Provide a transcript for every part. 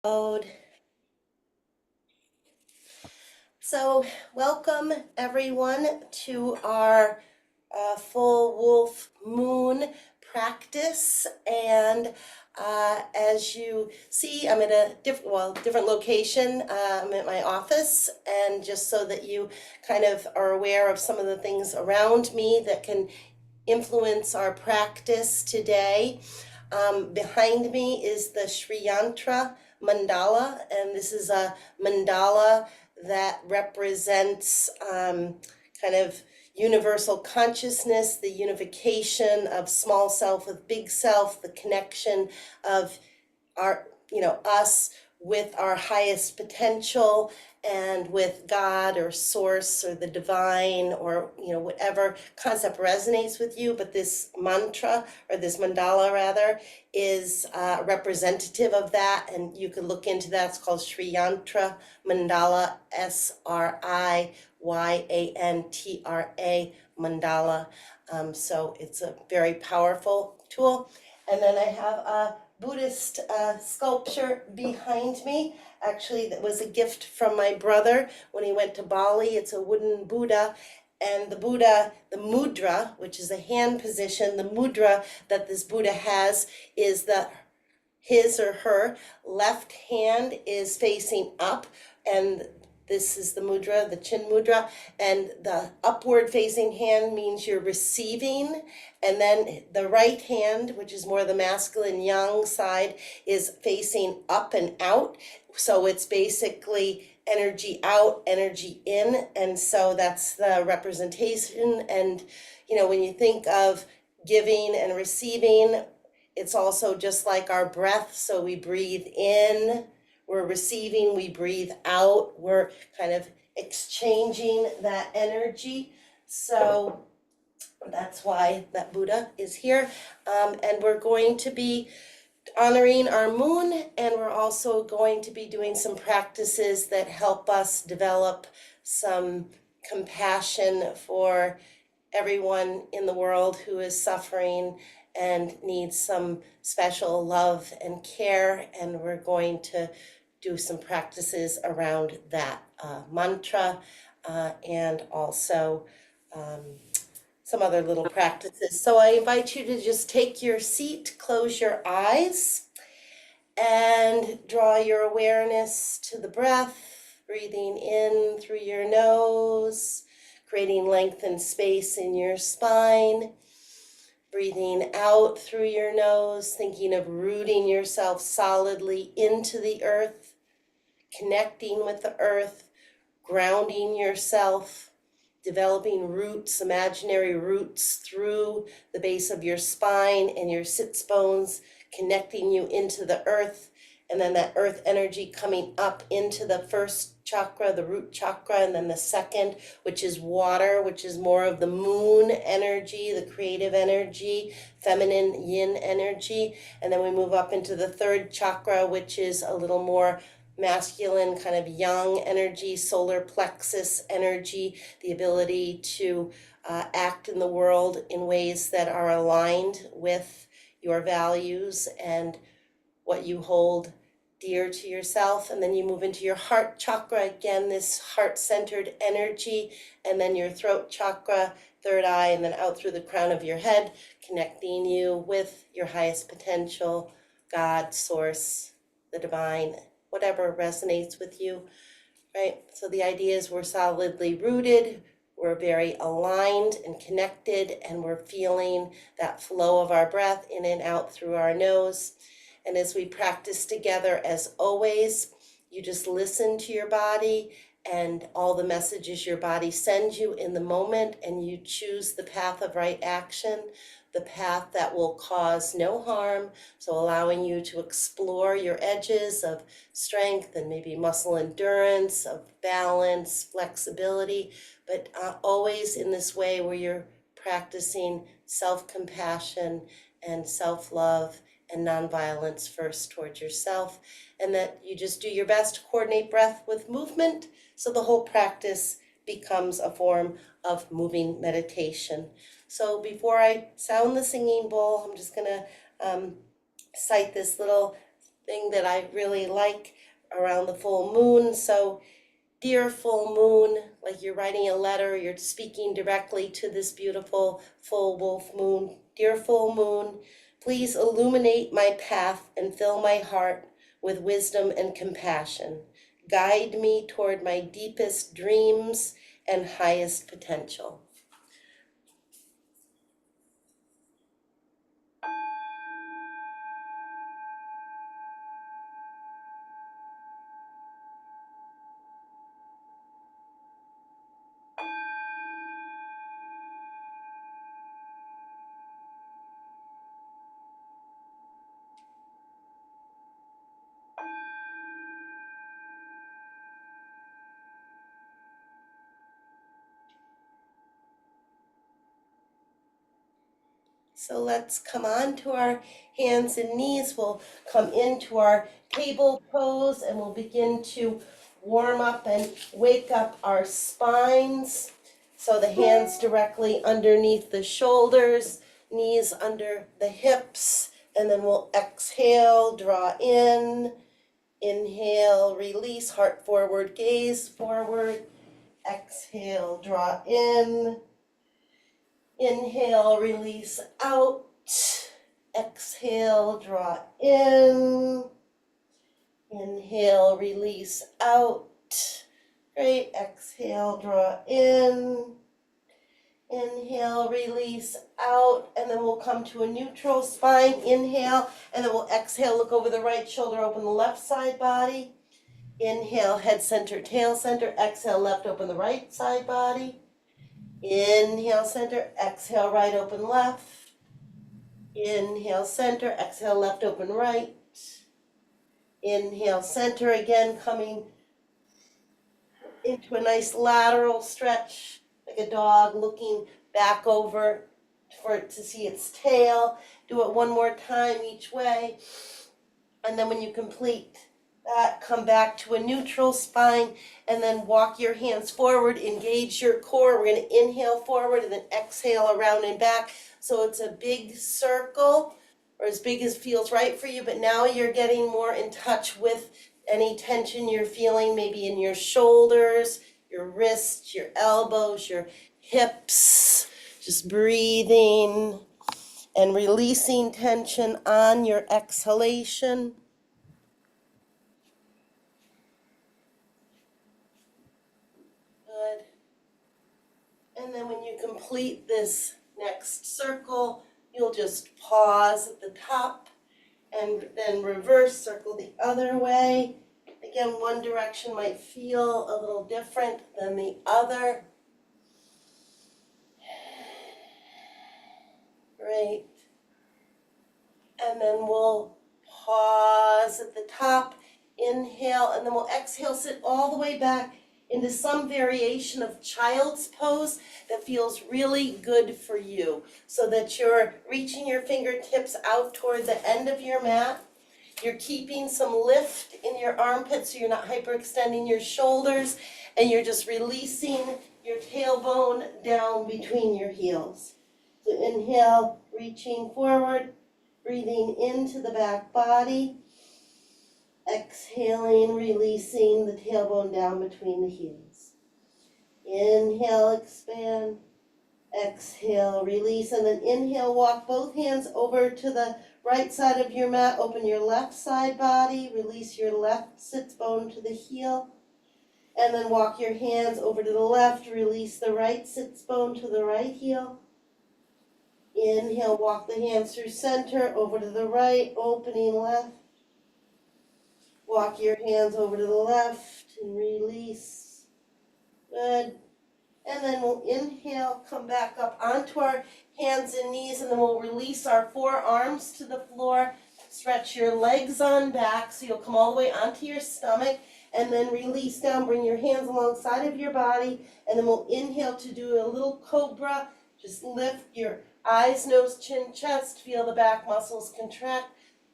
Mode. So, welcome everyone to our full wolf moon practice. And as you see, I'm at a different location. I'm at my office, and just so that you kind of are aware of some of the things around me that can influence our practice today. Behind me is the Sri Yantra mandala, and this is a mandala that represents kind of universal consciousness, the unification of small self with big self, the connection of our, us with our highest potential and with God or source or the divine or, whatever concept resonates with you. But this mantra, or this mandala rather, is representative of that. And you can look into that. It's called Sri Yantra Mandala, Sriyantra mandala. So it's a very powerful tool. And then I have a Buddhist sculpture behind me. Actually, that was a gift from my brother when he went to Bali. It's a wooden Buddha. And the Buddha, the mudra, which is a hand position, the mudra that this Buddha has is that his or her left hand is facing up, and this is the mudra, the chin mudra, and the upward facing hand means you're receiving, and then the right hand, which is more the masculine yang side, is facing up and out. So it's basically energy out, energy in, and so that's the representation. And when you think of giving and receiving, it's also just like our breath. So we breathe in, we're receiving, we breathe out, we're kind of exchanging that energy. So that's why that Buddha is here. And we're going to be honoring our moon, and we're also going to be doing some practices that help us develop some compassion for everyone in the world who is suffering and needs some special love and care. And we're going to do some practices around that mantra and also some other little practices. So I invite you to just take your seat, close your eyes, and draw your awareness to the breath, breathing in through your nose, creating length and space in your spine, breathing out through your nose, thinking of rooting yourself solidly into the earth, connecting with the earth, grounding yourself, developing roots, imaginary roots through the base of your spine and your sits bones, connecting you into the earth, and then that earth energy coming up into the first chakra, the root chakra, and then the second, which is water, which is more of the moon energy, the creative energy, feminine yin energy. And then we move up into the third chakra, which is a little more masculine, kind of yang energy, solar plexus energy, the ability to act in the world in ways that are aligned with your values and what you hold dear to yourself. And then you move into your heart chakra, again, this heart-centered energy, and then your throat chakra, third eye, and then out through the crown of your head, connecting you with your highest potential, God, source, the divine, whatever resonates with you, right? So the idea is we're solidly rooted, we're very aligned and connected, and we're feeling that flow of our breath in and out through our nose. And as we practice together, as always, you just listen to your body and all the messages your body sends you in the moment, and you choose the path of right action, the path that will cause no harm. So allowing you to explore your edges of strength and maybe muscle endurance, of balance, flexibility, but always in this way where you're practicing self-compassion and self-love and nonviolence first towards yourself, and that you just do your best to coordinate breath with movement, so the whole practice becomes a form of moving meditation. So before I sound the singing bowl, I'm just gonna cite this little thing that I really like around the full moon. So, dear full moon, like you're writing a letter, you're speaking directly to this beautiful full wolf moon. Dear full moon, please illuminate my path and fill my heart with wisdom and compassion. Guide me toward my deepest dreams and highest potential. So let's come on to our hands and knees. We'll come into our table pose and we'll begin to warm up and wake up our spines. So the hands directly underneath the shoulders, knees under the hips, and then we'll exhale, draw in, inhale, release, heart forward, gaze forward, exhale, draw in. Inhale, release out. Exhale, draw in. Inhale, release out. Great. Exhale, draw in. Inhale, release out. And then we'll come to a neutral spine. Inhale, and then we'll exhale, look over the right shoulder, open the left side body. Inhale, head center, tail center. Exhale, left, open the right side body. Inhale, center, exhale, right, open, left. Inhale, center, exhale, left, open, right. Inhale, center, again, coming into a nice lateral stretch, like a dog looking back over for it to see its tail. Do it one more time each way. And then when you complete that, come back to a neutral spine and then walk your hands forward, engage your core. We're going to inhale forward and then exhale around and back. So it's a big circle, or as big as feels right for you, but now you're getting more in touch with any tension you're feeling, maybe in your shoulders, your wrists, your elbows, your hips. Just breathing and releasing tension on your exhalation. Good. And then when you complete this next circle, you'll just pause at the top and then reverse circle the other way. Again, one direction might feel a little different than the other. Great. And then we'll pause at the top, inhale, and then we'll exhale, sit all the way back into some variation of child's pose that feels really good for you, so that you're reaching your fingertips out toward the end of your mat. You're keeping some lift in your armpits so you're not hyperextending your shoulders, and you're just releasing your tailbone down between your heels. So inhale, reaching forward, breathing into the back body. Exhaling, releasing the tailbone down between the heels. Inhale, expand. Exhale, release, and then inhale, walk both hands over to the right side of your mat. Open your left side body. Release your left sits bone to the heel. And then walk your hands over to the left. Release the right sits bone to the right heel. Inhale, walk the hands through center, over to the right, opening left. Walk your hands over to the left and release. Good. And then we'll inhale, come back up onto our hands and knees, and then we'll release our forearms to the floor. Stretch your legs on back so you'll come all the way onto your stomach, and then release down. Bring your hands alongside of your body, and then we'll inhale to do a little cobra. Just lift your eyes, nose, chin, chest. Feel the back muscles contract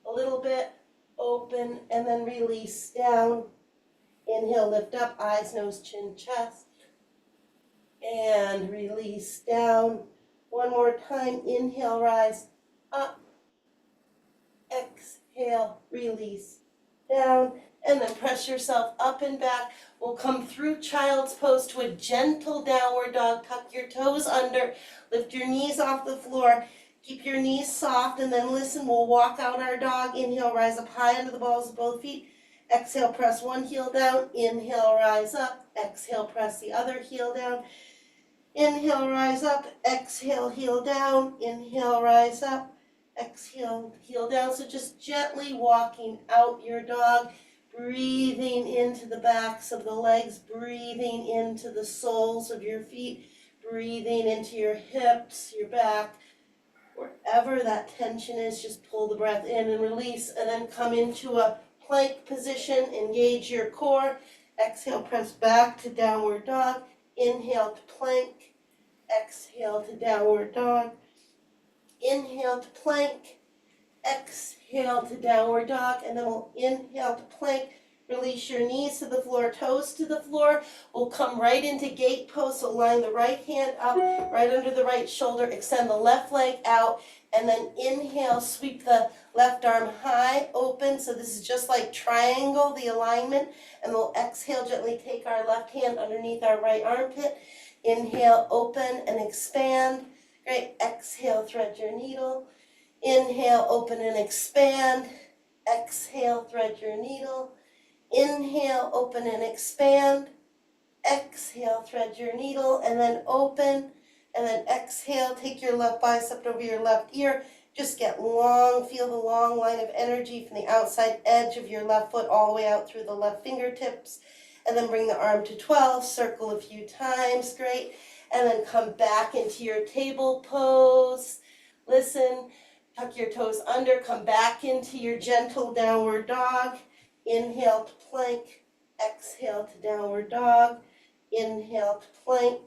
a little bit. Open, and then release down. Inhale, lift up, eyes, nose, chin, chest. And release down. One more time. Inhale, rise up. Exhale, release down, and then press yourself up and back. We'll come through child's pose to a gentle downward dog. Tuck your toes under, lift your knees off the floor. Keep your knees soft, and then listen, we'll walk out our dog. Inhale, rise up high under the balls of both feet. Exhale, press one heel down. Inhale, rise up. Exhale, press the other heel down. Inhale, rise up. Exhale, heel down. Inhale, rise up. Exhale, heel down. So just gently walking out your dog, breathing into the backs of the legs, breathing into the soles of your feet, breathing into your hips, your back. Wherever that tension is, just pull the breath in and release, and then come into a plank position. Engage your core. Exhale, press back to downward dog. Inhale to plank. Exhale to downward dog. Inhale to plank. Exhale to downward dog, and then we'll inhale to plank. Release your knees to the floor, toes to the floor. We'll come right into gate pose, so line the right hand up, right under the right shoulder, extend the left leg out, and then inhale, sweep the left arm high, open. So this is just like triangle, the alignment, and we'll exhale, gently take our left hand underneath our right armpit. Inhale, open and expand. Great, exhale, thread your needle. Inhale, open and expand. Exhale, thread your needle. Inhale, open and expand. Exhale, thread your needle, and then open, and then exhale, take your left bicep over your left ear. Just get long, feel the long line of energy from the outside edge of your left foot all the way out through the left fingertips. And then bring the arm to 12, circle a few times, great. And then come back into your table pose. Listen, tuck your toes under, come back into your gentle downward dog. Inhale to plank, exhale to downward dog. Inhale to plank,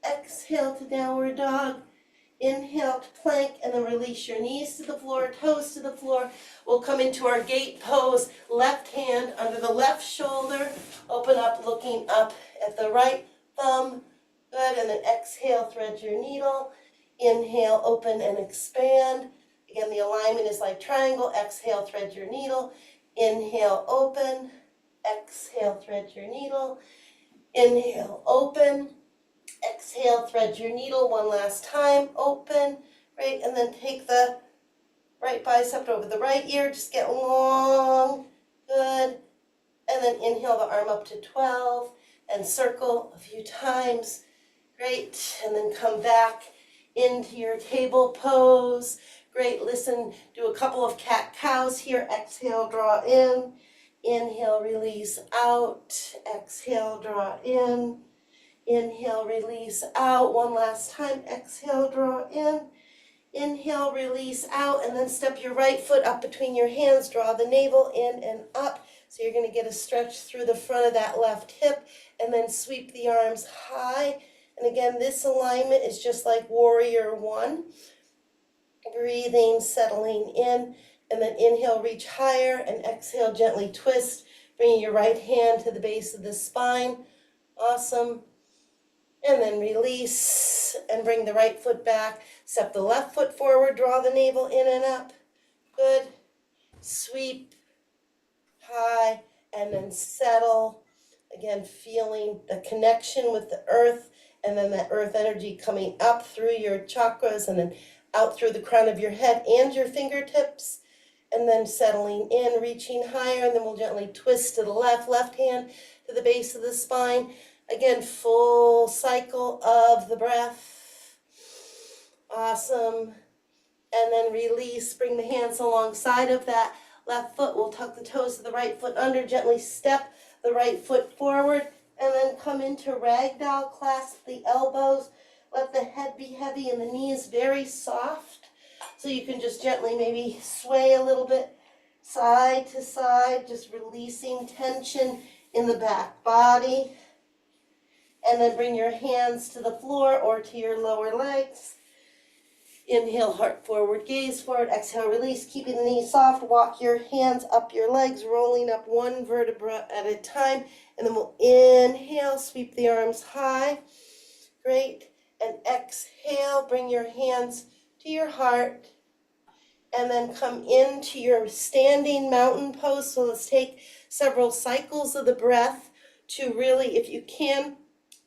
exhale to downward dog. Inhale to plank, and then release your knees to the floor, toes to the floor. We'll come into our gate pose, left hand under the left shoulder. Open up, looking up at the right thumb. Good, and then exhale, thread your needle. Inhale, open and expand. Again, the alignment is like triangle. Exhale, thread your needle. Inhale, open. Exhale, thread your needle. Inhale, open. Exhale, thread your needle one last time. Open. Great, and then take the right bicep over the right ear. Just get long. Good. And then inhale the arm up to 12 and circle a few times. Great, and then come back into your table pose. Great, listen, do a couple of cat-cows here. Exhale, draw in. Inhale, release out. Exhale, draw in. Inhale, release out. One last time. Exhale, draw in. Inhale, release out. And then step your right foot up between your hands. Draw the navel in and up. So you're going to get a stretch through the front of that left hip. And then sweep the arms high. And again, this alignment is just like warrior one. Breathing, settling in, and then inhale, reach higher, and exhale, gently twist, bringing your right hand to the base of the spine. Awesome. And then release, and bring the right foot back. Step the left foot forward, draw the navel in and up. Good. Sweep, high, and then settle. Again, feeling the connection with the earth, and then that earth energy coming up through your chakras, and then out through the crown of your head and your fingertips, and then settling in, reaching higher, and then we'll gently twist to the left hand to the base of the spine. Again, full cycle of the breath. Awesome. And then release, bring the hands alongside of that left foot. We'll tuck the toes of the right foot under, gently step the right foot forward, and then come into ragdoll, clasp the elbows. Let the head be heavy and the knees very soft. So you can just gently maybe sway a little bit side to side, just releasing tension in the back body. And then bring your hands to the floor or to your lower legs. Inhale, heart forward, gaze forward. Exhale, release, keeping the knees soft. Walk your hands up your legs, rolling up one vertebra at a time. And then we'll inhale, sweep the arms high. Great. And exhale, bring your hands to your heart. and then come into your standing mountain pose. So let's take several cycles of the breath to really, if you can,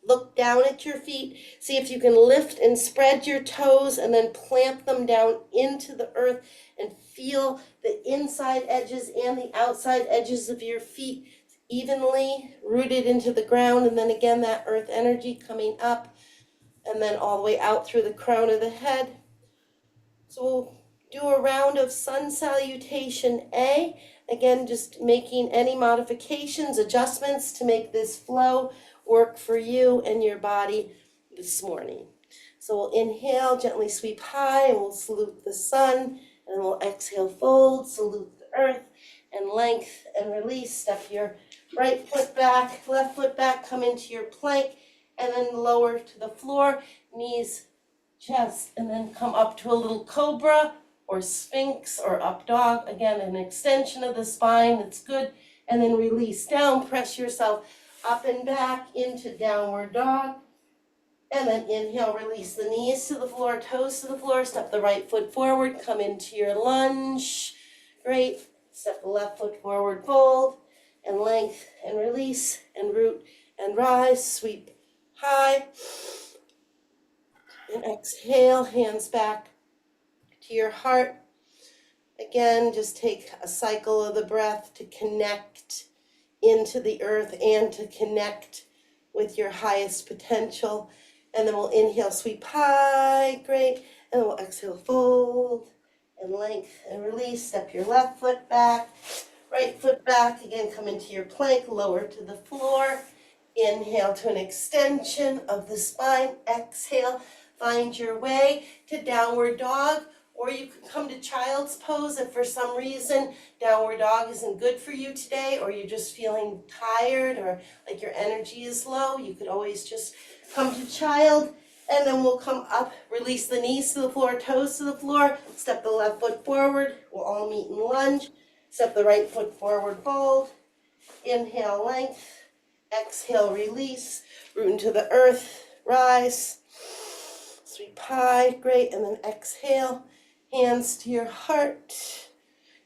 look down at your feet. See if you can lift and spread your toes and then plant them down into the earth and feel the inside edges and the outside edges of your feet evenly rooted into the ground. And then again, that earth energy coming up and then all the way out through the crown of the head. So we'll do a round of sun salutation A. Again, just making any modifications, adjustments to make this flow work for you and your body this morning. So we'll inhale, gently sweep high, and we'll salute the sun. And then we'll exhale, fold, salute the earth, and length and release. Step your right foot back, left foot back, come into your plank, and then lower to the floor, knees, chest, and then come up to a little cobra or sphinx or up dog. Again, an extension of the spine, that's good. And then release down, press yourself up and back into downward dog. And then inhale, release the knees to the floor, toes to the floor, step the right foot forward, come into your lunge. Great. Step the left foot forward, fold, and length, and release, and root, and rise, sweep high. And exhale, hands back to your heart. Again, just take a cycle of the breath to connect into the earth and to connect with your highest potential. And then we'll inhale, sweep high, great. And then we'll exhale, fold, and length, and release. Step your left foot back, right foot back. Again, come into your plank, lower to the floor. Inhale to an extension of the spine. Exhale. Find your way to downward dog, or you can come to child's pose if for some reason downward dog isn't good for you today, or you're just feeling tired or like your energy is low. You could always just come to child, and then we'll come up, release the knees to the floor, toes to the floor, step the left foot forward. We'll all meet in lunge. Step the right foot forward, fold. Inhale, length. Exhale, release. Root into the earth, rise. Sweep high, great, and then exhale, hands to your heart,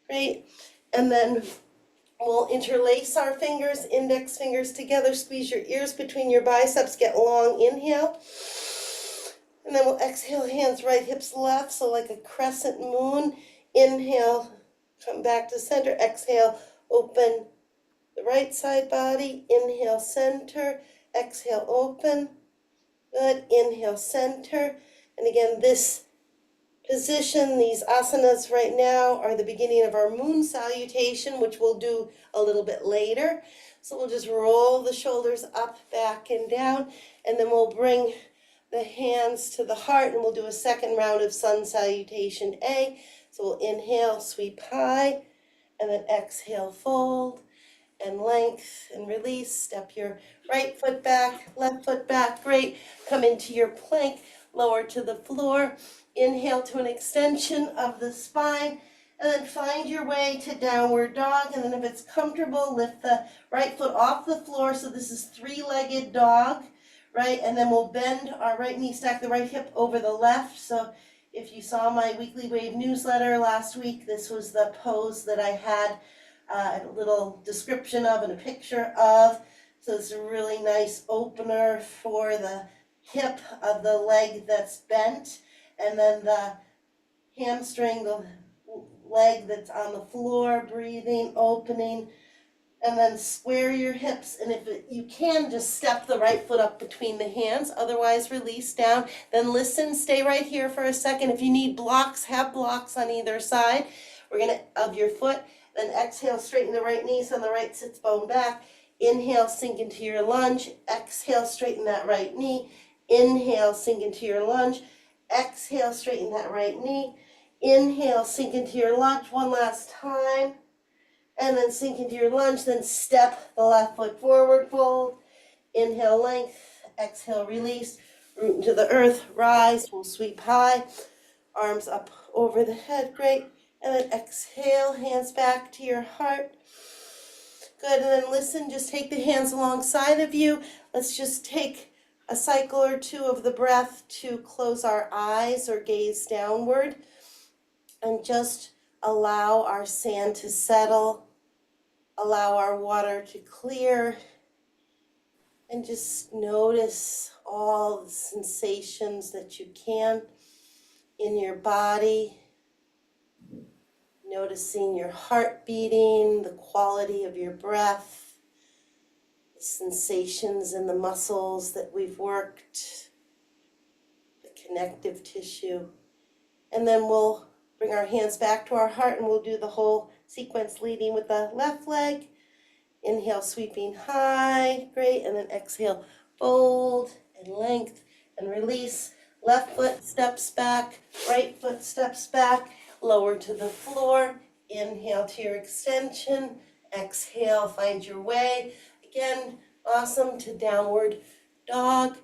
great, and then we'll interlace our fingers, index fingers together, squeeze your ears between your biceps, get long, inhale, and then we'll exhale, hands right, hips left, so like a crescent moon. Inhale, come back to center, exhale, open the right side body, inhale, center, exhale, open. Good. Inhale, center. And again, this position, these asanas right now are the beginning of our moon salutation, which we'll do a little bit later. So we'll just roll the shoulders up, back, and down, and then we'll bring the hands to the heart, and we'll do a second round of sun salutation A. So we'll inhale, sweep high, and then exhale, fold, and length, and release. Step your right foot back, left foot back, great. Come into your plank, lower to the floor. Inhale to an extension of the spine, and then find your way to downward dog. And then if it's comfortable, lift the right foot off the floor. So this is three-legged dog, right? And then we'll bend our right knee, stack the right hip over the left. So if you saw my Weekly Wave newsletter last week, this was the pose that I had a little description of and a picture of. So it's a really nice opener for the hip of the leg that's bent, and then the hamstring, the leg that's on the floor, breathing, opening, and then square your hips. And if you can, just step the right foot up between the hands, otherwise release down. Then listen, stay right here for a second. If you need blocks, have blocks on either side. We're gonna, of your foot. Then exhale, straighten the right knee so the right sits bone back. Inhale, sink into your lunge. Exhale, straighten that right knee. Inhale, sink into your lunge. Exhale, straighten that right knee. Inhale, sink into your lunge one last time. And then sink into your lunge. Then step the left foot forward, fold. Inhale, length. Exhale, release. Root into the earth, rise. We'll sweep high. Arms up over the head, great. And then exhale, hands back to your heart. Good, and then listen, just take the hands alongside of you. Let's just take a cycle or two of the breath to close our eyes or gaze downward. and just allow our sand to settle, allow our water to clear, and just notice all the sensations that you can in your body, noticing your heart beating, the quality of your breath, the sensations in the muscles that we've worked, the connective tissue. And then we'll bring our hands back to our heart and we'll do the whole sequence leading with the left leg. Inhale, sweeping high, great, and then exhale, fold and length and release. Left foot steps back, right foot steps back, lower to the floor. Inhale to your extension, exhale, find your way. Again, awesome, to downward dog.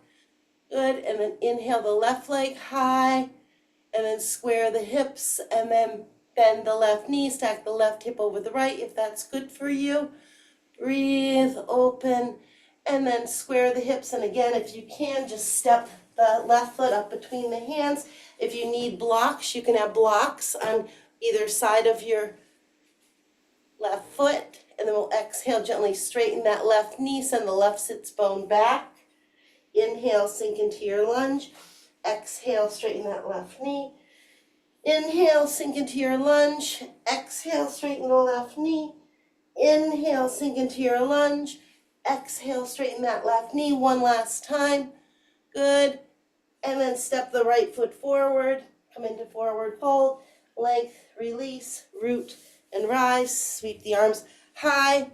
Good, and then inhale the left leg high, and then square the hips, and then bend the left knee, stack the left hip over the right if that's good for you. Breathe, open, and then square the hips. And again, if you can, just step the left foot up between the hands. If you need blocks, you can have blocks on either side of your left foot. And then we'll exhale, gently straighten that left knee, send the left sits bone back. Inhale, sink into your lunge. Exhale, straighten that left knee. Inhale, sink into your lunge. Exhale, straighten the left knee. Inhale, sink into your lunge. Exhale, straighten that left knee one last time. Good. And then step the right foot forward. Come into forward fold. Length, release, root, and rise. Sweep the arms high. And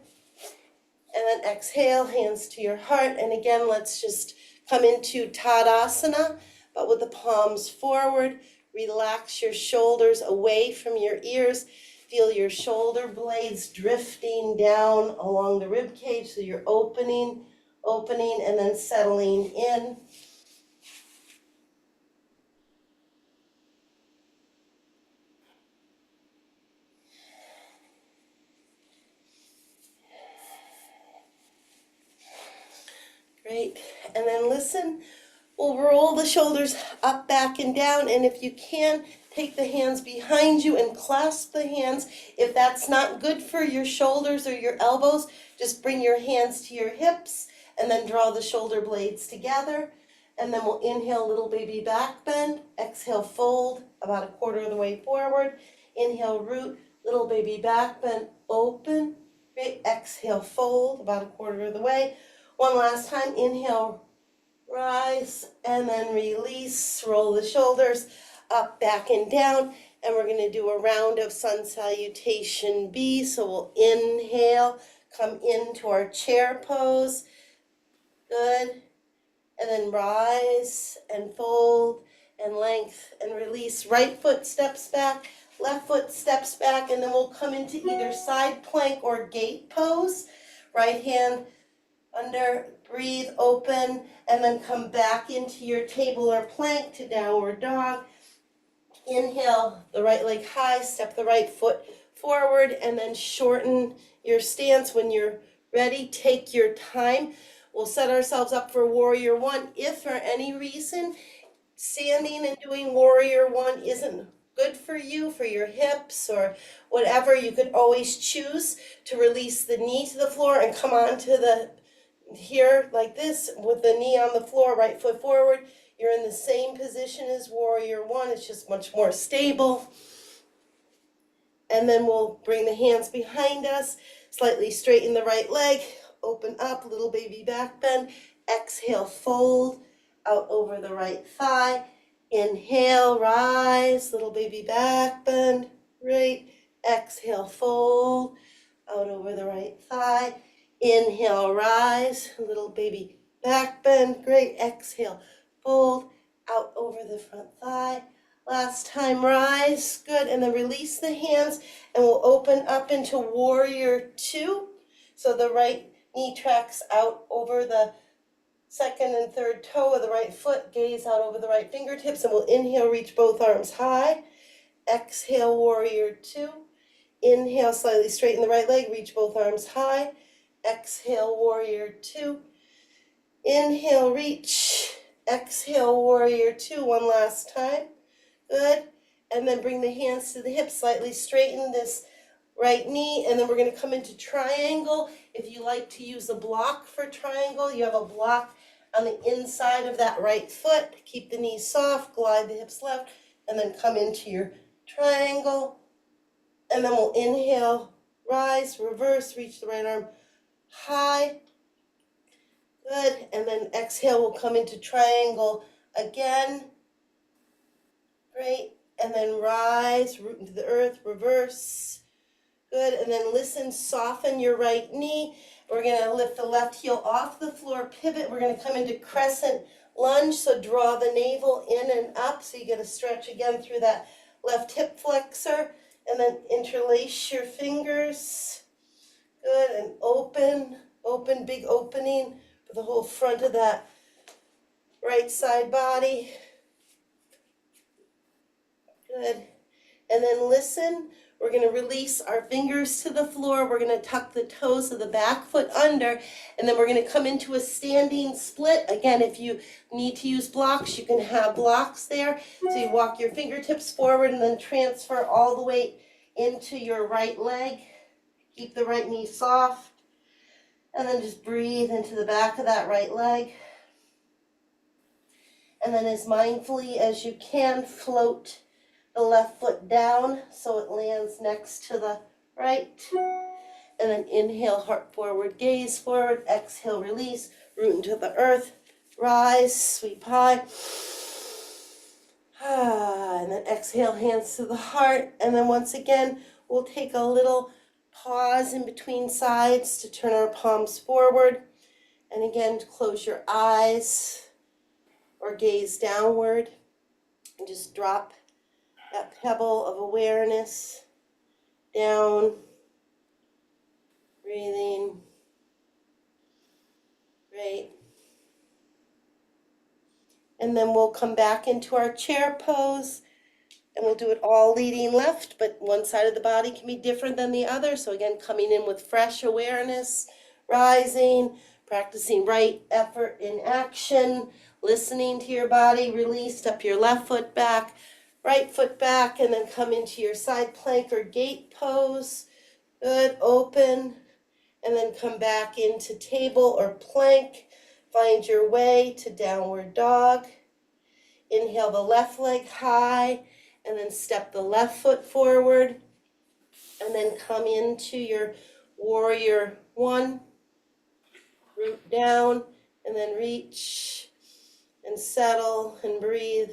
then exhale, hands to your heart. And again, let's just come into Tadasana, but with the palms forward. Relax your shoulders away from your ears. Feel your shoulder blades drifting down along the rib cage, so you're opening, and then settling in. Great, and then listen. We'll roll the shoulders up, back, and down, and if you can, take the hands behind you and clasp the hands. If that's not good for your shoulders or your elbows, just bring your hands to your hips and then draw the shoulder blades together. And then we'll inhale, little baby back bend. Exhale, fold about a quarter of the way forward. Inhale, root, little baby back bend, open. Great, exhale, fold about a quarter of the way. One last time, inhale, rise, and then release, roll the shoulders up, back, and down, and we're going to do a round of sun salutation B. So we'll inhale, come into our chair pose, good, and then rise and fold and length and release. Right foot steps back, left foot steps back, and then we'll come into either side plank or gate pose. Right hand under, breathe, open, and then come back into your table or plank to downward dog. Inhale, the right leg high, step the right foot forward, and then shorten your stance. When you're ready, take your time. We'll set ourselves up for warrior one. If for any reason standing and doing warrior one isn't good for you, for your hips or whatever, you could always choose to release the knee to the floor and come onto the here like this with the knee on the floor, right foot forward. You're in the same position as warrior one. It's just much more stable. And then we'll bring the hands behind us, slightly straighten the right leg, open up, little baby back bend. Exhale, fold out over the right thigh. Inhale, rise, little baby back bend. Great. Exhale, fold out over the right thigh. Inhale, rise, little baby back bend. Great. Exhale, fold out over the front thigh. Last time, rise. Good. And then release the hands, and we'll open up into warrior two. So the right knee tracks out over the second and third toe of the right foot, gaze out over the right fingertips, and we'll inhale, reach both arms high. Exhale, warrior two. Inhale, slightly straighten the right leg, reach both arms high. Exhale, warrior two. Inhale, reach. Exhale, warrior two. One last time. Good. and then bring the hands to the hips, slightly straighten this right knee, and then we're going to come into triangle. If you like to use a block for triangle, you have a block on the inside of that right foot. Keep the knees soft, glide the hips left, and then come into your triangle. And then we'll inhale, rise, reverse, reach the right arm high. Good. And then exhale, we'll come into triangle again. Great. And then rise, root into the earth, reverse. Good. And then listen, soften your right knee. We're going to lift the left heel off the floor, pivot. We're going to come into crescent lunge. So draw the navel in and up. So you get a stretch again through that left hip flexor. And then interlace your fingers. Good. And open, big opening for the whole front of that right side body. Good. And then listen. We're going to release our fingers to the floor. We're going to tuck the toes of the back foot under, and then we're going to come into a standing split. Again, if you need to use blocks, you can have blocks there. So you walk your fingertips forward and then transfer all the weight into your right leg. Keep the right knee soft, and then just breathe into the back of that right leg. And then as mindfully as you can, float the left foot down so it lands next to the right. And then inhale, heart forward, gaze forward. Exhale, release, root into the earth. Rise, sweep high. And then exhale, hands to the heart. And then once again, we'll take a little pause in between sides to turn our palms forward. And again, close your eyes or gaze downward and just drop that pebble of awareness down, breathing. Great. And then we'll come back into our chair pose, and we'll do it all leading left, but one side of the body can be different than the other. So again, coming in with fresh awareness, rising, practicing right effort in action, listening to your body, release, step your left foot back, right foot back, and then come into your side plank or gate pose. Good, open, and then come back into table or plank. Find your way to downward dog. Inhale the left leg high, and then step the left foot forward, and then come into your warrior one. Root down, and then reach, and settle, and breathe.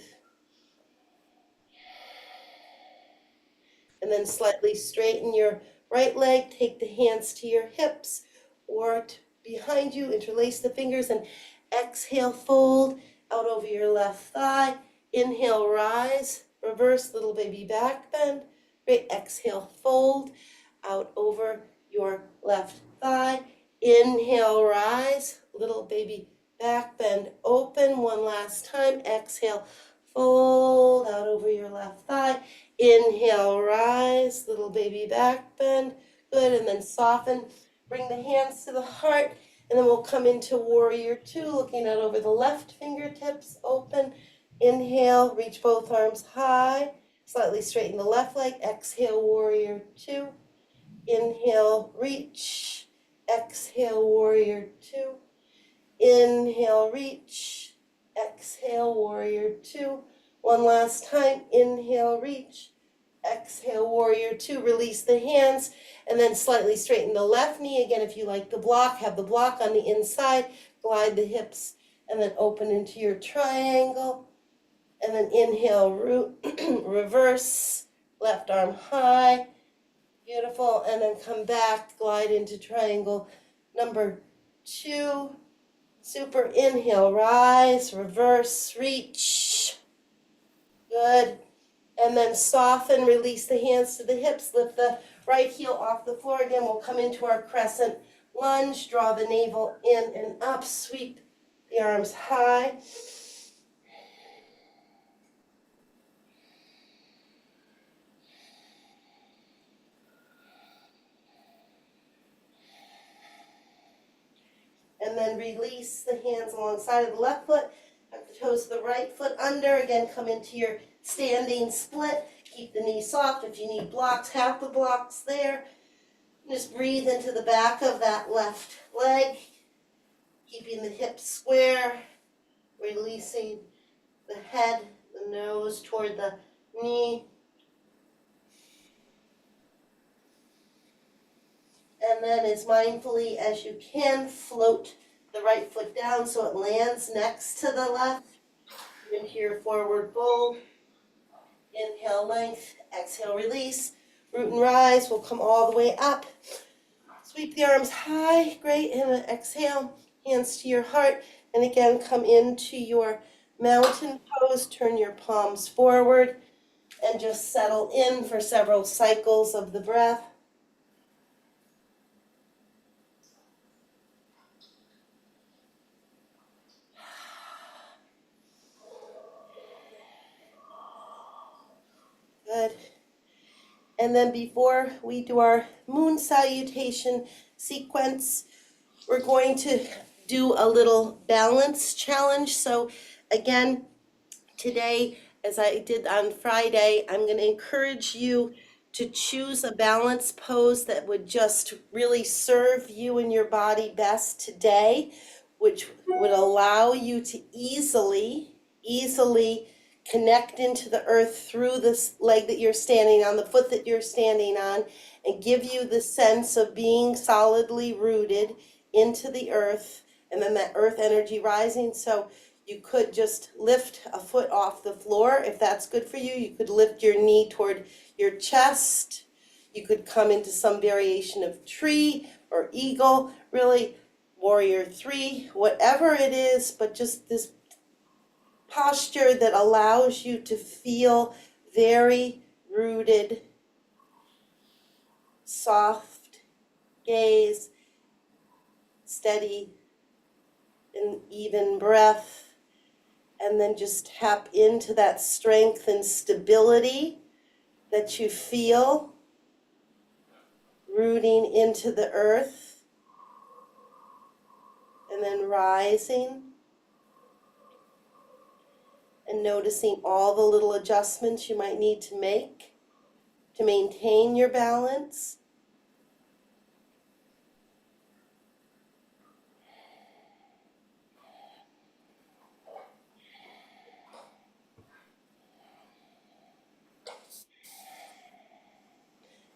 And then slightly straighten your right leg, take the hands to your hips or behind you, interlace the fingers, and exhale, fold out over your left thigh. Inhale, rise, reverse little baby back bend. Great, exhale, fold out over your left thigh. Inhale, rise, little baby back bend, open. One last time, exhale, fold out over your left thigh. Inhale, rise, little baby back bend. Good, and then soften. Bring the hands to the heart, and then we'll come into warrior two, looking out over the left fingertips, open. Inhale, reach both arms high. Slightly straighten the left leg. Exhale, warrior two. Inhale, reach. Exhale, warrior two. Inhale, reach. Exhale, warrior two. One last time, inhale, reach, exhale, warrior two, release the hands, and then slightly straighten the left knee. Again, if you like the block, have the block on the inside, glide the hips, and then open into your triangle, and then inhale, root, reverse, left arm high, beautiful, and then come back, glide into triangle number two, super, inhale, rise, reverse, reach. Good. And then soften, release the hands to the hips, lift the right heel off the floor. Again, we'll come into our crescent lunge, draw the navel in and up, sweep the arms high. And then release the hands alongside of the left foot, tuck the toes of the right foot under. Again, come into your standing split. keep the knee soft. If you need blocks, have the blocks there. Just breathe into the back of that left leg, keeping the hips square, releasing the head, the nose toward the knee. And then as mindfully as you can, float the right foot down so it lands next to the left into your forward fold. Inhale, length. Exhale, release. Root and rise. We'll come all the way up. Sweep the arms high. Great. And exhale. Hands to your heart. And again, come into your mountain pose. Turn your palms forward. And just settle in for several cycles of the breath. Good. And then before we do our moon salutation sequence, we're going to do a little balance challenge. So again, today, as I did on Friday, I'm going to encourage you to choose a balance pose that would just really serve you and your body best today, which would allow you to easily connect into the earth through this leg that you're standing on, the foot that you're standing on, and give you the sense of being solidly rooted into the earth, and then that earth energy rising. So you could just lift a foot off the floor if that's good for you. You could lift your knee toward your chest. You could come into some variation of tree or eagle, really warrior three, whatever it is, but just this posture that allows you to feel very rooted, soft gaze, steady and even breath, and then just tap into that strength and stability that you feel rooting into the earth, and then rising and noticing all the little adjustments you might need to make to maintain your balance.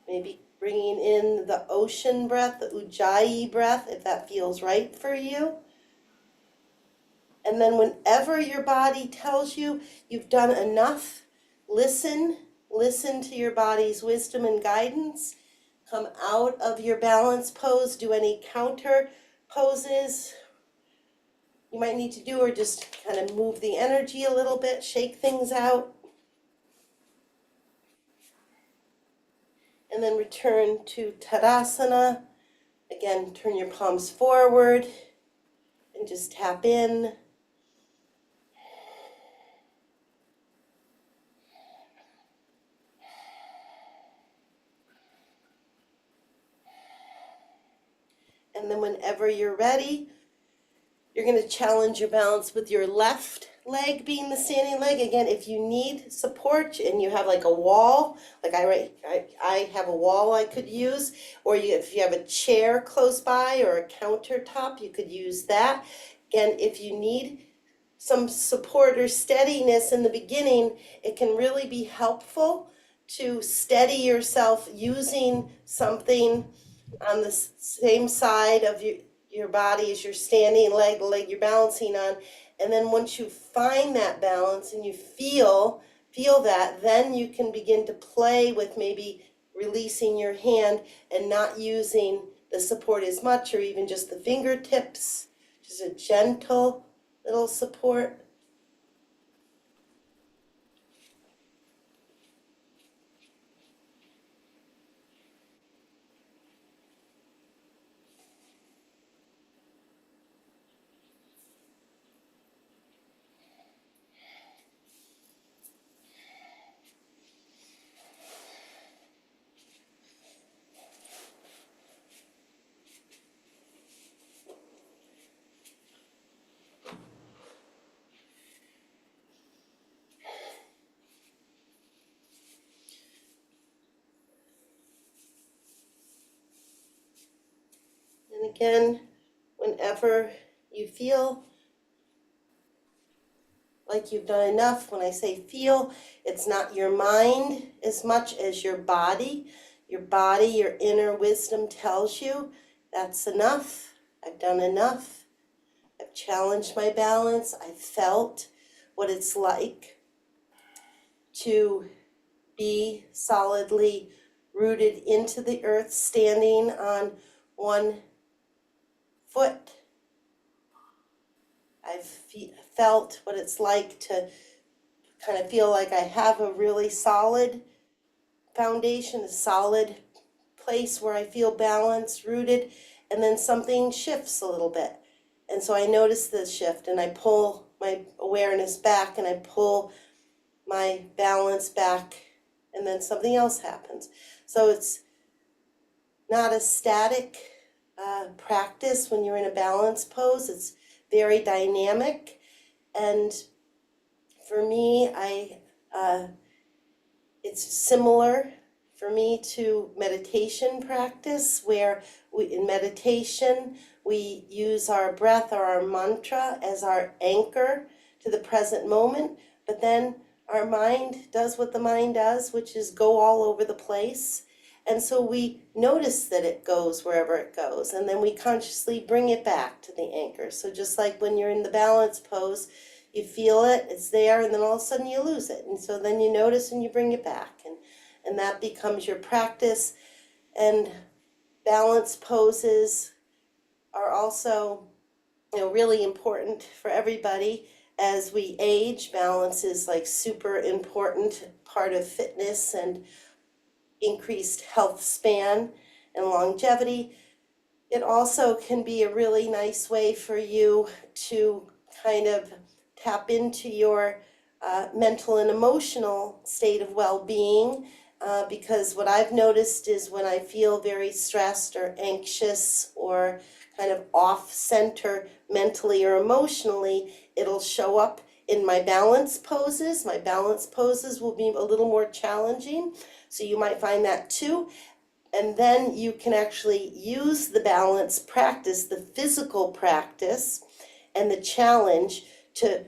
Maybe bringing in the ocean breath, the Ujjayi breath, if that feels right for you. And then whenever your body tells you you've done enough, listen to your body's wisdom and guidance. Come out of your balance pose, do any counter poses you might need to do, or just kind of move the energy a little bit, shake things out. And then return to Tadasana. Again, turn your palms forward and just tap in. And then whenever you're ready, you're going to challenge your balance with your left leg being the standing leg. Again, if you need support and you have like a wall, like I have a wall I could use, or if you have a chair close by or a countertop, you could use that. Again, if you need some support or steadiness in the beginning, it can really be helpful to steady yourself using something on the same side of your body as your standing leg, the leg you're balancing on. And then once you find that balance and you feel that, then you can begin to play with maybe releasing your hand and not using the support as much, or even just the fingertips, just a gentle little support. again, whenever you feel like you've done enough, when I say feel, it's not your mind as much as your body. Your body, your inner wisdom tells you that's enough. I've done enough. I've challenged my balance. I've felt what it's like to be solidly rooted into the earth, standing on one foot. I've felt what it's like to kind of feel like I have a really solid foundation, a solid place where I feel balanced, rooted, and then something shifts a little bit. And so I notice the shift and I pull my awareness back and I pull my balance back, and then something else happens. So it's not a static practice when you're in a balance pose. It's very dynamic. And for me, it's similar for me to meditation practice, where in meditation we use our breath or our mantra as our anchor to the present moment, but then our mind does what the mind does, which is go all over the place. And so we notice that it goes wherever it goes, and then we consciously bring it back to the anchor. So just like when you're in the balance pose, you feel it, it's there, and then all of a sudden you lose it. And so then you notice and you bring it back. And that becomes your practice. And balance poses are also, really important for everybody. As we age, balance is like super important part of fitness and increased health span and longevity. It also can be a really nice way for you to kind of tap into your mental and emotional state of well-being, because what I've noticed is when I feel very stressed or anxious or kind of off-center mentally or emotionally, it'll show up in my balance poses. My balance poses will be a little more challenging, so you might find that too. And then you can actually use the balance practice, the physical practice, and the challenge to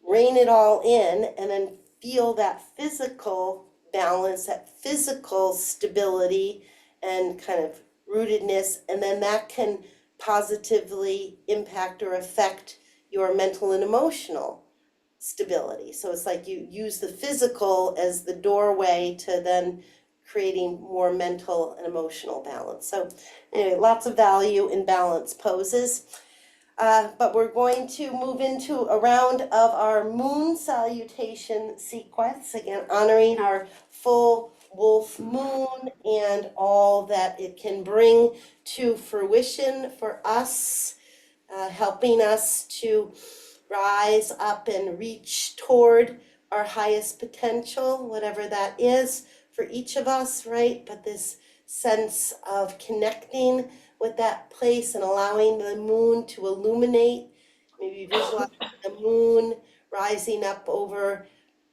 rein it all in and then feel that physical balance, that physical stability and kind of rootedness, and then that can positively impact or affect your mental and emotional stability. So it's like you use the physical as the doorway to then creating more mental and emotional balance. So anyway, lots of value in balance poses. But we're going to move into a round of our moon salutation sequence, again honoring our full wolf moon and all that it can bring to fruition for us, helping us to rise up and reach toward our highest potential, whatever that is for each of us, right? But this sense of connecting with that place and allowing the moon to illuminate. Maybe visualize the moon rising up over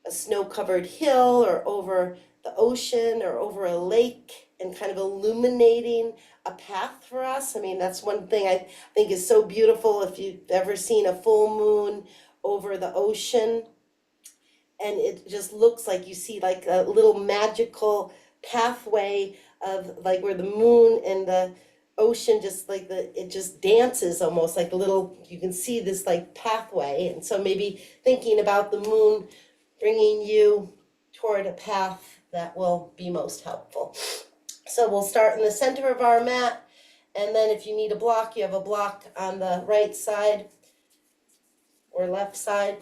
a snow-covered hill or over the ocean or over a lake and kind of illuminating a path for us. I mean, that's one thing I think is so beautiful. If you've ever seen a full moon over the ocean, and it just looks like you see like a little magical pathway of like where the moon and the ocean just like it just dances almost like a little, you can see this like pathway. And so maybe thinking about the moon bringing you toward a path that will be most helpful. So we'll start in the center of our mat, and then if you need a block, you have a block on the right side or left side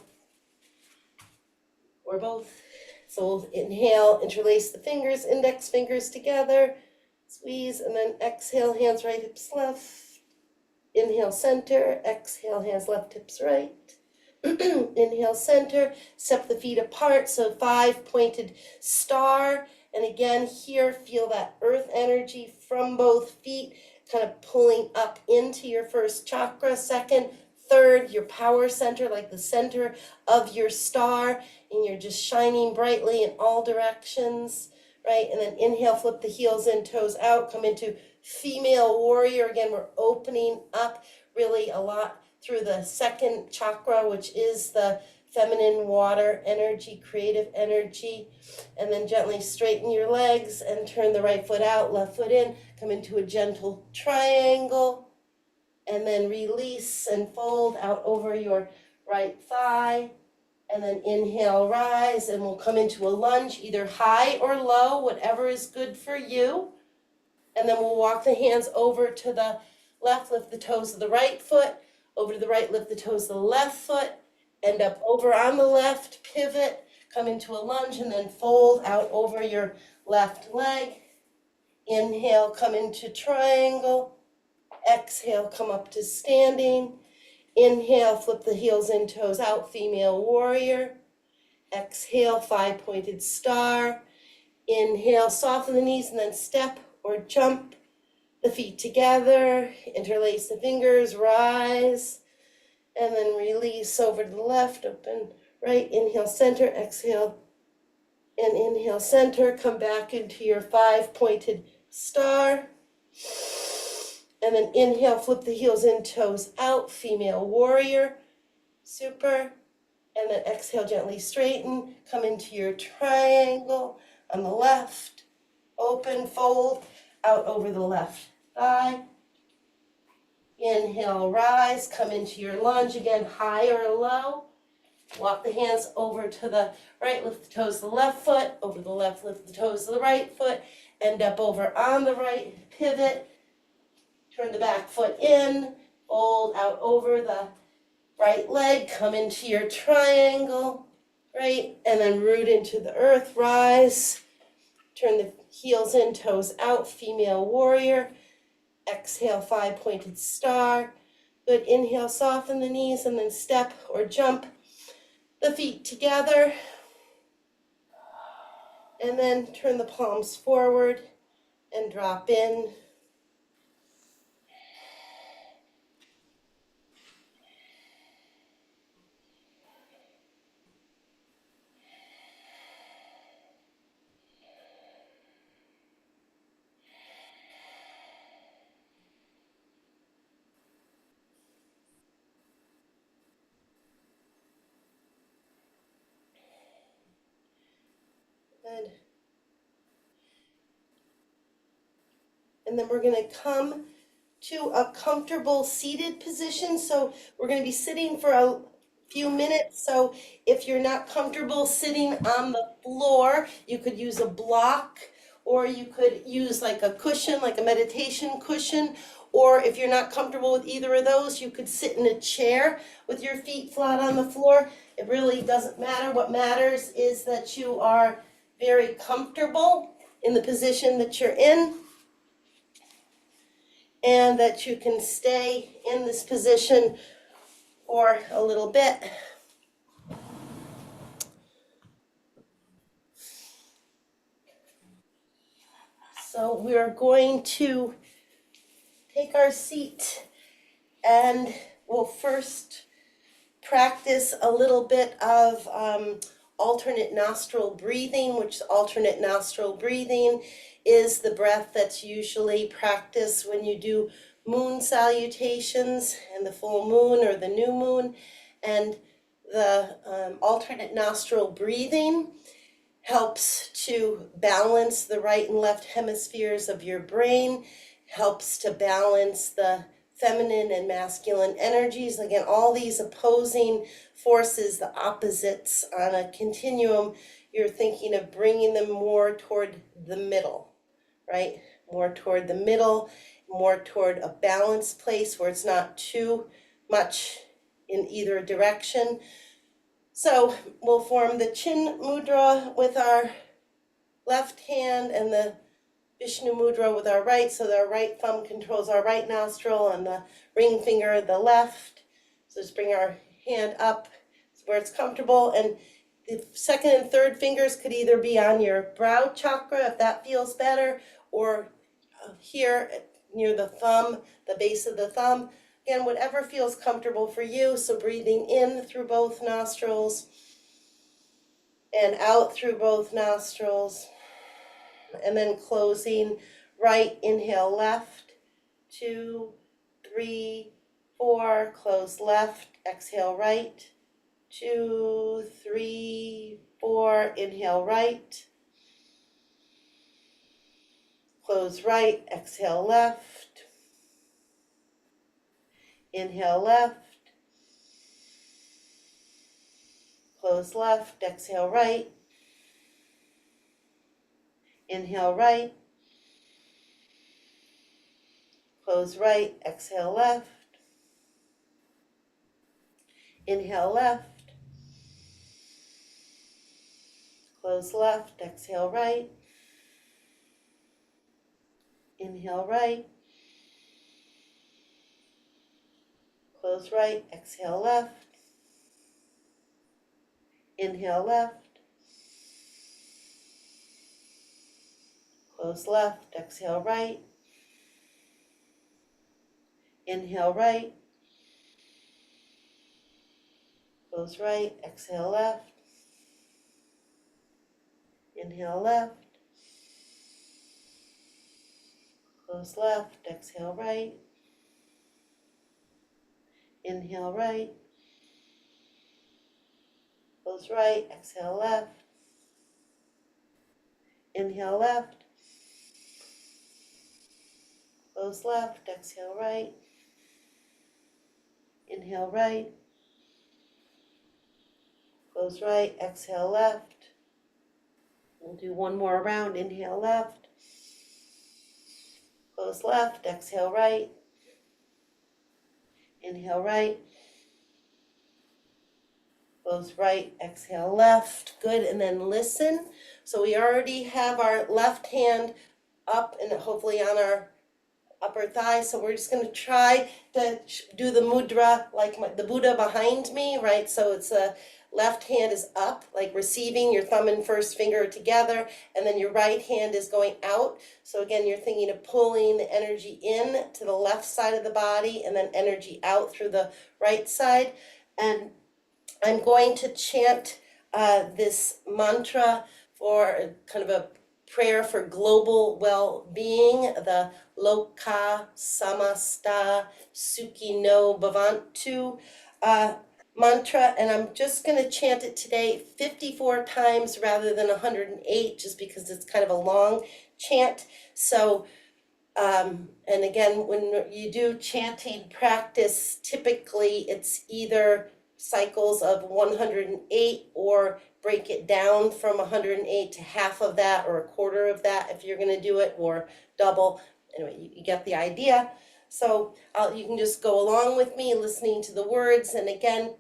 or both. So we'll inhale, interlace the fingers, index fingers together, squeeze, and then exhale, hands right, hips left. Inhale, center, exhale, hands left, hips right. Inhale, center, step the feet apart, so 5-pointed star. And again, here, feel that earth energy from both feet, kind of pulling up into your first chakra, second, third, your power center, like the center of your star, and you're just shining brightly in all directions, right? And then inhale, flip the heels in, toes out, come into female warrior. Again, we're opening up really a lot through the second chakra, which is the feminine water energy, creative energy. And then gently straighten your legs and turn the right foot out, left foot in, come into a gentle triangle, and then release and fold out over your right thigh. And then inhale, rise, and we'll come into a lunge, either high or low, whatever is good for you. And then we'll walk the hands over to the left, lift the toes of the right foot, over to the right, lift the toes of the left foot, end up over on the left, pivot, come into a lunge, and then fold out over your left leg. Inhale, come into triangle. Exhale, come up to standing. Inhale, flip the heels in, toes out, female warrior. Exhale, five-pointed star. Inhale, soften the knees and then step or jump the feet together. Interlace the fingers, rise. And then release over to the left, open right. Inhale, center, exhale. And inhale, center. Come back into your five-pointed star. And then inhale, flip the heels in, toes out, female warrior. Super. And then exhale, gently straighten. Come into your triangle on the left. Open, fold, out over the left thigh. Inhale, rise. Come into your lunge again, high or low. Walk the hands over to the right, lift the toes of the left foot. Over the left, lift the toes of the right foot. End up over on the right, pivot. Turn the back foot in, fold out over the right leg, come into your triangle, right? And then root into the earth, rise. Turn the heels in, toes out, female warrior. Exhale, five-pointed star. Good, inhale, soften the knees and then step or jump the feet together. And then turn the palms forward and drop in. Good. And then we're going to come to a comfortable seated position. So we're going to be sitting for a few minutes. So if you're not comfortable sitting on the floor, you could use a block, or you could use like a cushion, like a meditation cushion. Or if you're not comfortable with either of those, you could sit in a chair with your feet flat on the floor. It really doesn't matter. What matters is that you are very comfortable in the position that you're in, and that you can stay in this position for a little bit. So we're going to take our seat, and we'll first practice a little bit of alternate nostril breathing, which alternate nostril breathing is the breath that's usually practiced when you do moon salutations and the full moon or the new moon. And the alternate nostril breathing helps to balance the right and left hemispheres of your brain, helps to balance the feminine and masculine energies. Again, all these opposing forces, the opposites on a continuum, you're thinking of bringing them more toward the middle, right? More toward the middle, more toward a balanced place where it's not too much in either direction. So we'll form the chin mudra with our left hand and the Vishnu mudra with our right, so that our right thumb controls our right nostril and the ring finger the left. So just bring our hand up where it's comfortable, and the second and third fingers could either be on your brow chakra if that feels better, or here near the thumb, the base of the thumb. Again, whatever feels comfortable for you. So breathing in through both nostrils and out through both nostrils, and then closing right, inhale left, 2, 3, 4, close left, exhale right, 2, 3, 4, inhale right, close right, exhale left, inhale left, close left, exhale right, inhale right, close right, exhale left, inhale left, close left, exhale right, inhale right, close right, exhale left, inhale left, close left, exhale right, inhale right, close right, exhale left, inhale left, close left, exhale right, inhale right, close right, exhale left, inhale left, close left, exhale right, inhale right, close right, exhale left. We'll do one more round, inhale left, close left, exhale right, inhale right, close right, exhale left. Good, and then listen. So we already have our left hand up and hopefully on our upper thigh. So we're just going to try to do the mudra like the Buddha behind me, right? So it's a left hand is up, like receiving, your thumb and first finger together, and then your right hand is going out. So again, you're thinking of pulling the energy in to the left side of the body and then energy out through the right side. And I'm going to chant this mantra for kind of a prayer for global well-being, the Loka Samasta Sukhino Bhavantu mantra, and I'm just going to chant it today 54 times rather than 108, just because it's kind of a long chant. So and again, when you do chanting practice, typically it's either cycles of 108 or break it down from 108 to half of that or a quarter of that if you're going to do it, or double. Anyway, you get the idea. So you can just go along with me listening to the words. And again,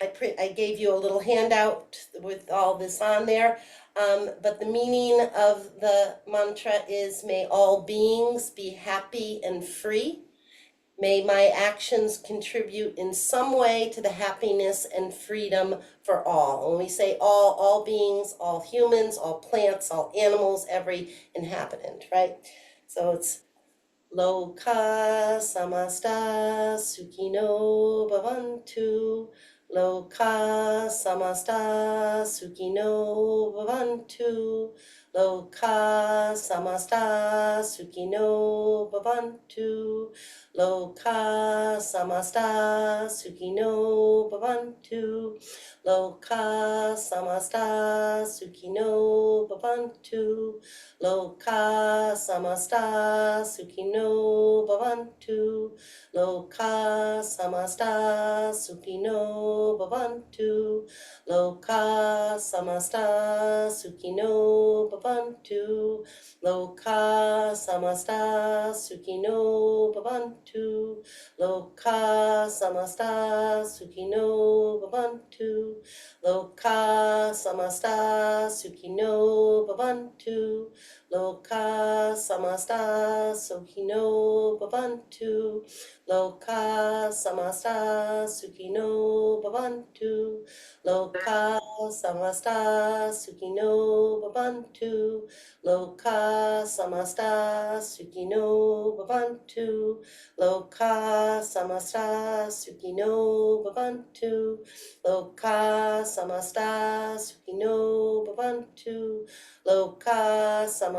I gave you a little handout with all this on there. But the meaning of the mantra is, may all beings be happy and free. May my actions contribute in some way to the happiness and freedom for all. When we say all beings, all humans, all plants, all animals, every inhabitant, right? So it's Loka samasta sukhino bhavantu. Loka samasta sukhino bhavantu. Loka samasta sukhino bhavantu. Loka samasta sukhino bhavantu. Loka samasta sukhino bhavantu. Loka samasta sukhino bhavantu. Loka samasta sukhino bhavantu. Loka samasta sukhino bhavantu. Loka samasta sukhino bhavantu. Loka samasta sukhino bhavantu. Loka samasta sukhino bhavantu. Loka samasta sukhino bhavantu. Loka samasta sukhino bhavantu. Loka samasta sukhino bhavantu. Loka samasta sukhino bhavantu. Loka samasta sukhino bhavantu. Loka samasta sukhino bhavantu. Loka samasta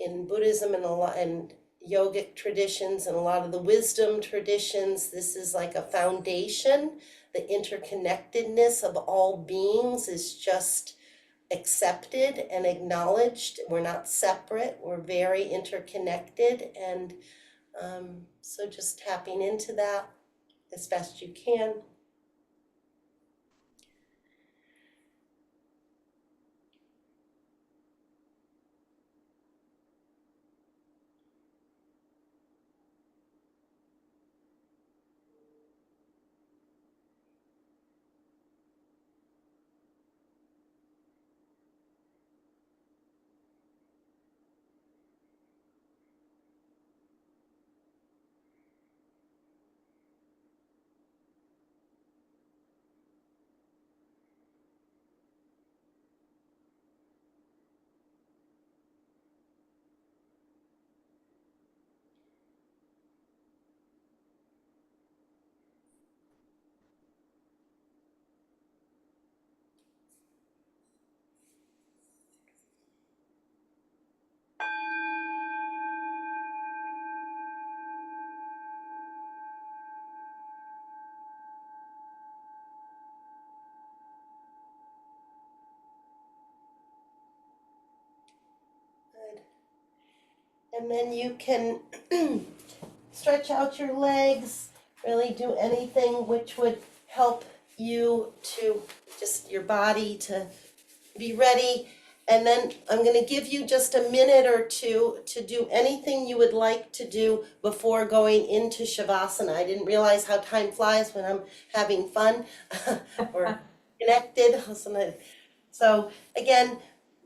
in Buddhism and a lot and yogic traditions and a lot of the wisdom traditions, this is like a foundation. The interconnectedness of all beings is just accepted and acknowledged. We're not separate, we're very interconnected. And so just tapping into that as best you can. Good. And then you can stretch out your legs, really do anything which would help you to just your body to be ready. And then I'm going to give you just a minute or two to do anything you would like to do before going into Shavasana. I didn't realize how time flies when I'm having fun or connected. So again,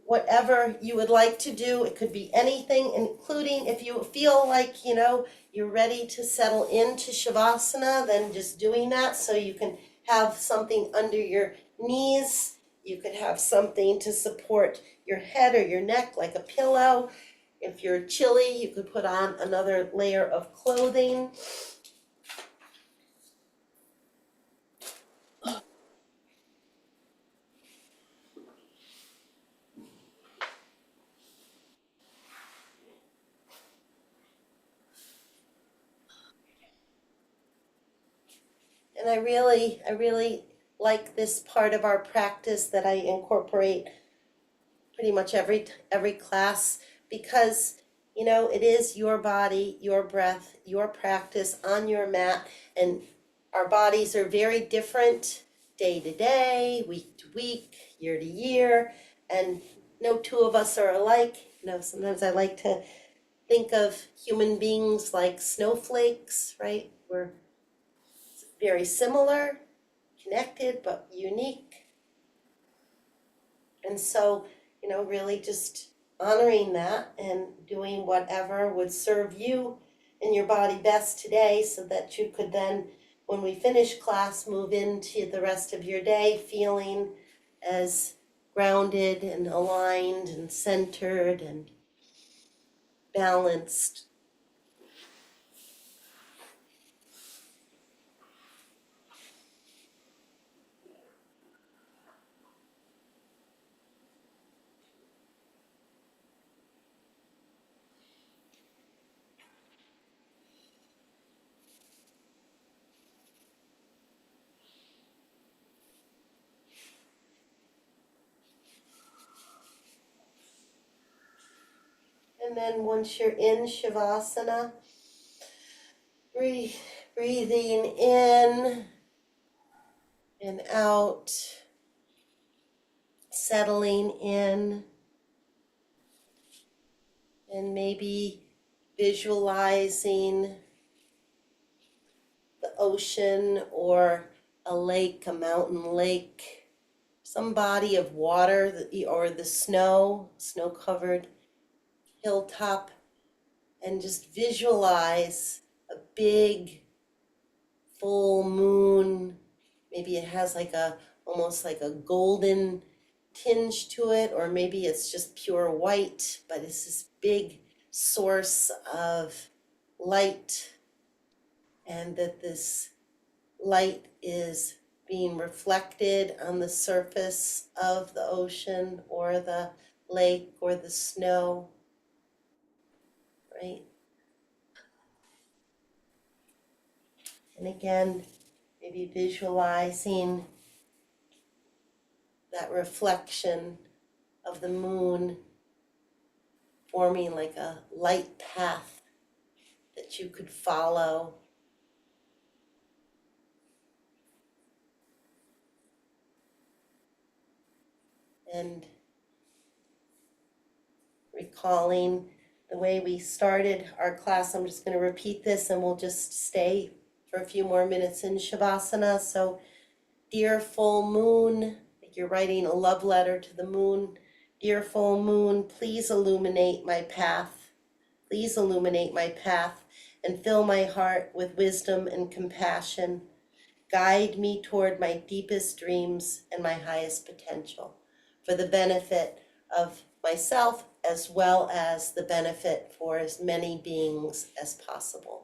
whatever you would like to do, it could be anything, including if you feel like, you're ready to settle into Shavasana, then just doing that. So you can have something under your knees. You could have something to support your head or your neck, like a pillow. If you're chilly, you could put on another layer of clothing. And I really like this part of our practice that I incorporate pretty much every class, because it is your body, your breath, your practice on your mat, and our bodies are very different day to day, week to week, year to year, and no two of us are alike. Sometimes I like to think of human beings like snowflakes, right? We're very similar, connected, but unique. And so, really just honoring that and doing whatever would serve you and your body best today, so that you could then, when we finish class, move into the rest of your day feeling as grounded and aligned and centered and balanced. And then once you're in Shavasana, breathing in and out, settling in, and maybe visualizing the ocean or a lake, a mountain lake, some body of water, or the snow-covered hilltop, and just visualize a big full moon. Maybe it has almost like a golden tinge to it, or maybe it's just pure white, but it's this big source of light, and that this light is being reflected on the surface of the ocean or the lake or the snow. right? And again, maybe visualizing that reflection of the moon forming like a light path that you could follow. And recalling the way we started our class, I'm just going to repeat this and we'll just stay for a few more minutes in Shavasana. So, dear full moon, like you're writing a love letter to the moon. Dear full moon, please illuminate my path. Please illuminate my path and fill my heart with wisdom and compassion. Guide me toward my deepest dreams and my highest potential for the benefit of myself as well as the benefit for as many beings as possible.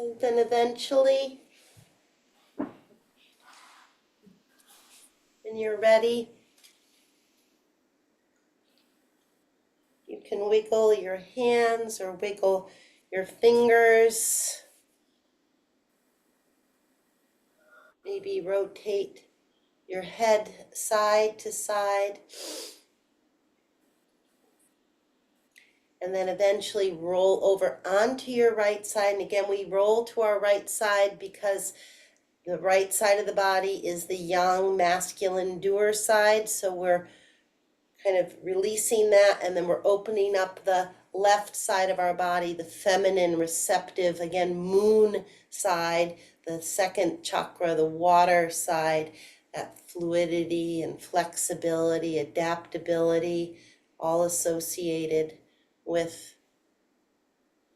And then eventually, when you're ready, you can wiggle your hands or wiggle your fingers. Maybe rotate your head side to side. And then eventually roll over onto your right side. And again, we roll to our right side because the right side of the body is the yang, masculine doer side. So we're kind of releasing that, and then we're opening up the left side of our body, the feminine, receptive, again, moon side, the second chakra, the water side, that fluidity and flexibility, adaptability, all associated with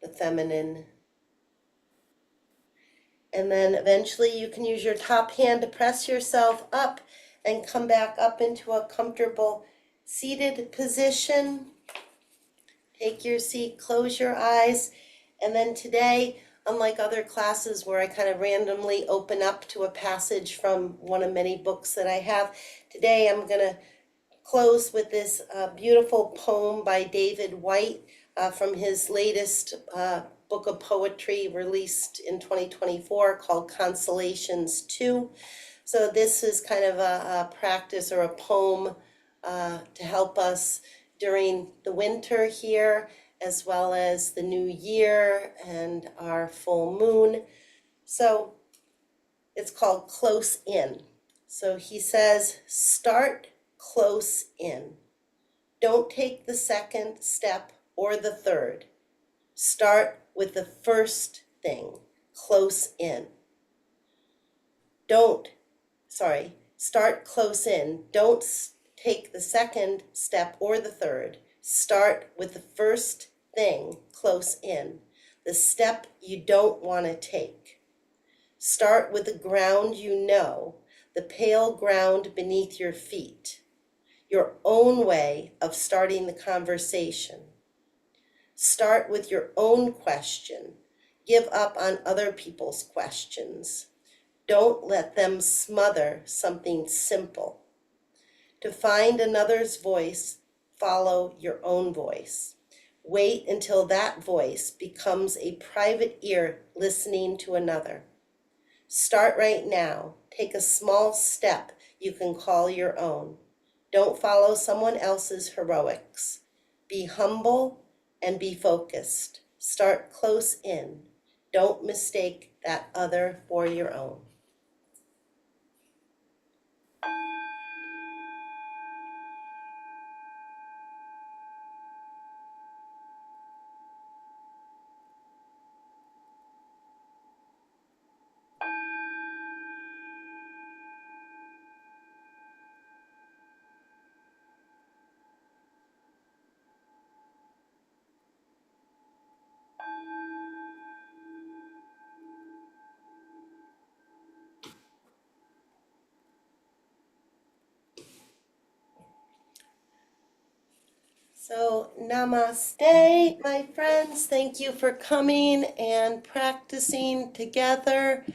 the feminine. And then eventually you can use your top hand to press yourself up and come back up into a comfortable seated position. Take your seat, close your eyes, and then today, unlike other classes where I kind of randomly open up to a passage from one of many books that I have, today I'm going to close with this beautiful poem by David White from his latest book of poetry released in 2024 called Consolations 2. So this is kind of a practice or a poem to help us during the winter here, as well as the new year and our full moon. So it's called Close In. So he says, start close in. Don't take the second step or the third. Start with the first thing, close in. Start close in. Don't take the second step or the third. Start with the first thing, close in, the step you don't want to take. Start with the ground you know, the pale ground beneath your feet, your own way of starting the conversation. Start with your own question. Give up on other people's questions. Don't let them smother something simple. To find another's voice, follow your own voice. Wait until that voice becomes a private ear listening to another. Start right now. Take a small step you can call your own. Don't follow someone else's heroics. Be humble and be focused. Start close in. Don't mistake that other for your own. So, namaste, my friends. Thank you for coming and practicing together